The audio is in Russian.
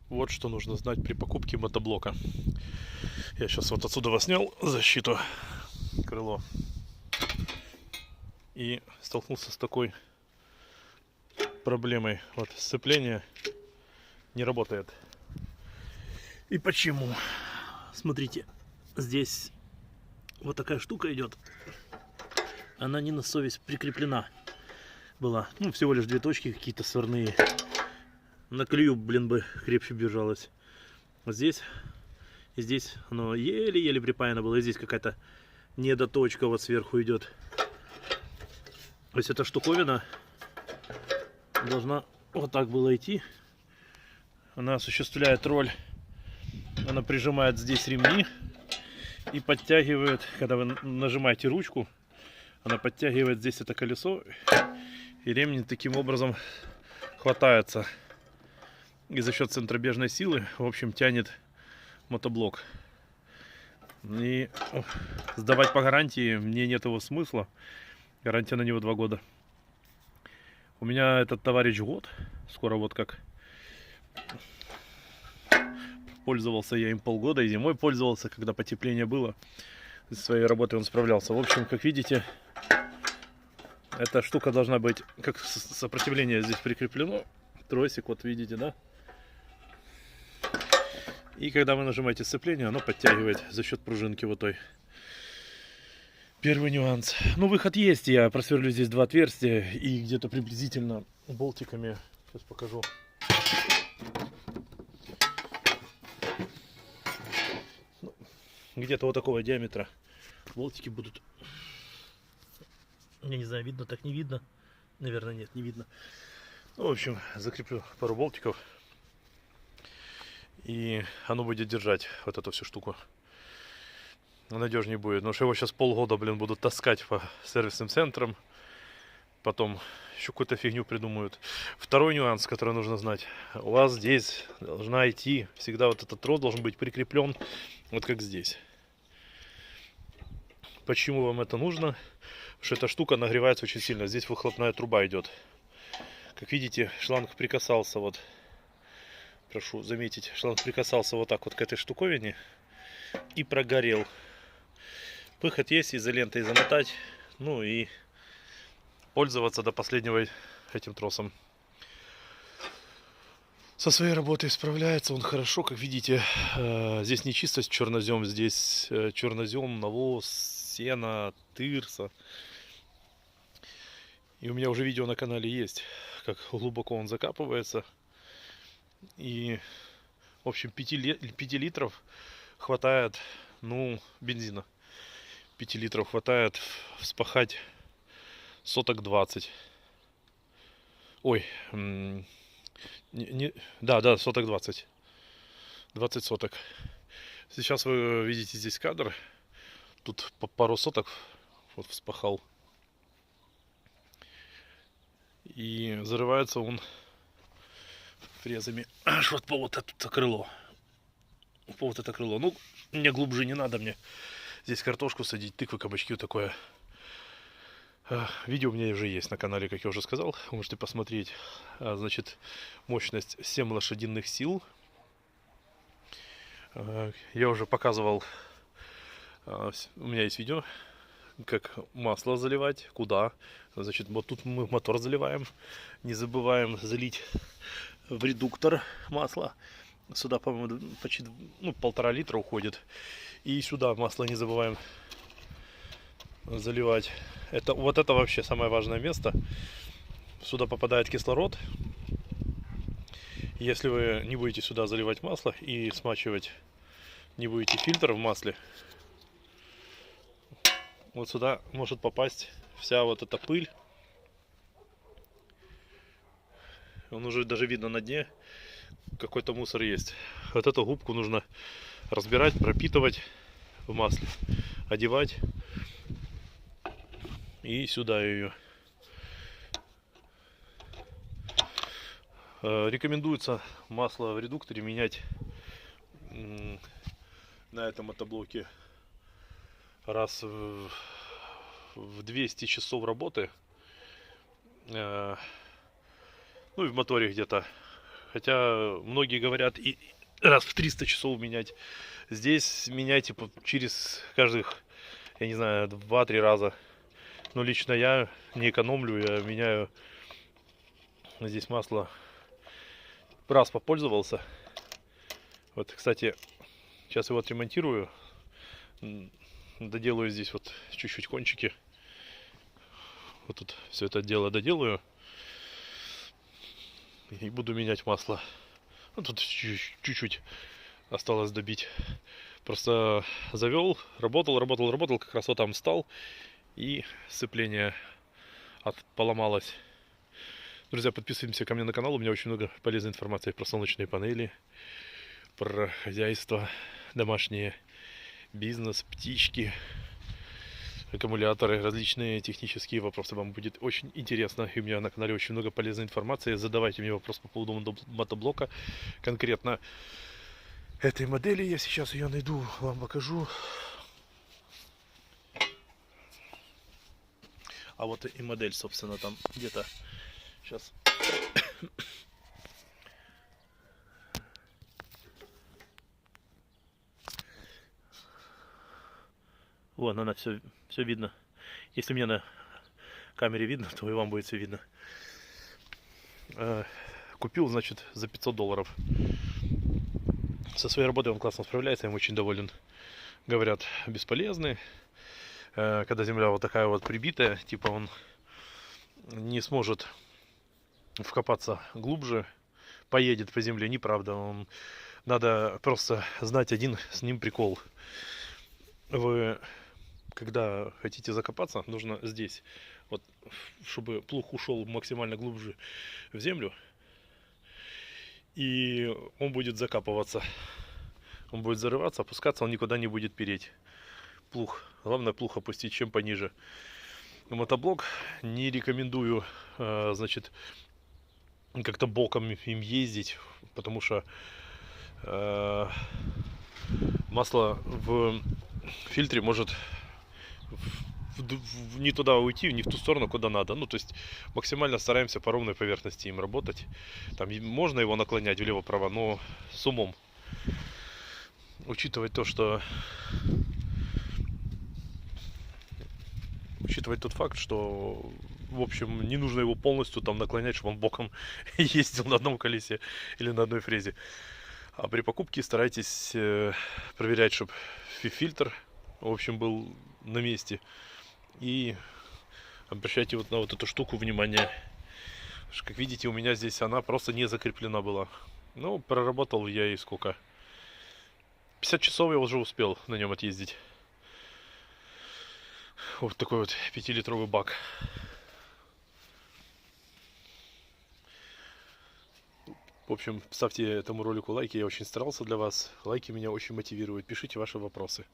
Вот что нужно знать при покупке мотоблока. Я сейчас вот отсюда снял защиту, крыло, и столкнулся с такой проблемой. Вот сцепление не работает. И почему? Смотрите, здесь вот такая штука идет. Она не на совесть прикреплена была. Ну, всего лишь две точки какие-то сварные. На клею, блин, бы крепче бежалось. Вот здесь и здесь оно еле-еле припаяно было. И здесь какая-то недоточка вот сверху идет. То есть эта штуковина должна вот так было идти. Она осуществляет роль. Она прижимает здесь ремни и подтягивает, когда вы нажимаете ручку, она подтягивает здесь это колесо, и ремень таким образом хватается. И за счет центробежной силы, в общем, тянет мотоблок. И сдавать по гарантии мне нет его смысла. Гарантия на него 2 года. У меня этот товарищ год. Скоро вот как. Пользовался я им полгода. И зимой пользовался, когда потепление было. Со своей работой он справлялся. В общем, как видите, эта штука должна быть, как сопротивление здесь прикреплено. Тросик, вот видите, да? И когда вы нажимаете сцепление, оно подтягивает за счет пружинки вот той. Первый нюанс. Ну, выход есть. Я просверлю здесь 2 отверстия и где-то приблизительно болтиками. Сейчас покажу. Ну, где-то вот такого диаметра болтики будут. Я не знаю, видно, так не видно. Наверное, нет, не видно. Ну, в общем, закреплю пару болтиков. И оно будет держать вот эту всю штуку. Надежнее будет. Потому что его сейчас полгода, блин, будут таскать по сервисным центрам. Потом еще какую-то фигню придумают. Второй нюанс, который нужно знать. У вас здесь должна идти, всегда вот этот трос должен быть прикреплен, вот как здесь. Почему вам это нужно? Потому что эта штука нагревается очень сильно. Здесь выхлопная труба идет. Как видите, шланг прикасался вот. Прошу заметить, шланг прикасался вот так вот к этой штуковине и прогорел. Выход есть, изолентой замотать, ну и пользоваться до последнего этим тросом. Со своей работой справляется он хорошо, как видите. Здесь не чисто чернозем, здесь чернозем, навоз, сено, тырса. И у меня уже видео на канале есть, как глубоко он закапывается. И, в общем, 5 литров хватает, ну, бензина. 5 литров хватает вспахать соток 20. Ой, да, соток 20. 20 соток. Сейчас вы видите здесь кадр. Тут по пару соток вот вспахал. И зарывается он фрезами аж вот по вот это крыло. По вот это крыло. Ну, мне глубже не надо, мне здесь картошку садить, тыквы, кабачки, вот такое. Видео у меня уже есть на канале, как я уже сказал. Вы можете посмотреть. Значит, мощность 7 лошадиных сил. Я уже показывал. У меня есть видео, как масло заливать, куда. Значит, вот тут мы мотор заливаем. Не забываем залить в редуктор масло. Сюда, по-моему, почти 1,5 литра уходит. И сюда масло не забываем заливать. Вот это вообще самое важное место. Сюда попадает кислород. Если вы не будете сюда заливать масло и смачивать, не будете фильтр в масле, вот сюда может попасть вся вот эта пыль. Он уже даже видно на дне, какой-то мусор есть. Вот эту губку нужно разбирать, пропитывать в масле, одевать и сюда ее. Рекомендуется масло в редукторе менять на этом мотоблоке раз в 200 часов работы. Ну и в моторе где-то Хотя многие говорят и раз в 300 часов менять. Здесь меняйте через каждых, я не знаю, 2-3 раза. Но лично я не экономлю, я меняю здесь масло. Раз попользовался. Вот, кстати, сейчас его отремонтирую. Доделаю здесь вот чуть-чуть кончики. Вот тут все это дело доделаю. И буду менять масло. Ну, тут чуть-чуть осталось добить. Просто завел, работал, как раз вот там встал. И сцепление поломалось. Друзья, подписываемся ко мне на канал. У меня очень много полезной информации про солнечные панели, про хозяйство, домашнее, бизнес, птички, аккумуляторы, различные технические вопросы. Вам будет очень интересно. И у меня на канале очень много полезной информации. Задавайте мне вопрос по поводу мотоблока. Конкретно этой модели. Я сейчас ее найду, вам покажу. А вот и модель, собственно, там где-то. Сейчас. Вон она, все видно. Если мне на камере видно, то и вам будет все видно. Купил, значит, за $500. Со своей работой он классно справляется, я им очень доволен. Говорят, бесполезный. Когда земля вот такая вот прибитая, типа он не сможет вкопаться глубже, поедет по земле. Неправда. Надо просто знать один с ним прикол. Вы, когда хотите закопаться, нужно здесь, вот, чтобы плуг ушел максимально глубже в землю, и он будет закапываться. Он будет зарываться, опускаться, он никуда не будет переть. Плуг. Главное плуг опустить чем пониже. Мотоблок не рекомендую, значит, как-то боком им ездить, потому что масло в фильтре может не туда уйти, не в ту сторону, куда надо. Ну, то есть максимально стараемся по ровной поверхности им работать. Там можно его наклонять влево-право, но с умом. Учитывать тот факт, что, в общем, не нужно его полностью там наклонять, чтобы он боком ездил на одном колесе или на одной фрезе. А при покупке старайтесь проверять, чтобы фильтр, в общем, был на месте. И обращайте вот на вот эту штуку внимание. Как видите, у меня здесь она просто не закреплена была. Ну, проработал я и сколько? 50 часов я уже успел на нем отъездить. Вот такой вот 5-литровый бак. В общем, ставьте этому ролику лайки, я очень старался для вас. Лайки меня очень мотивируют. Пишите ваши вопросы.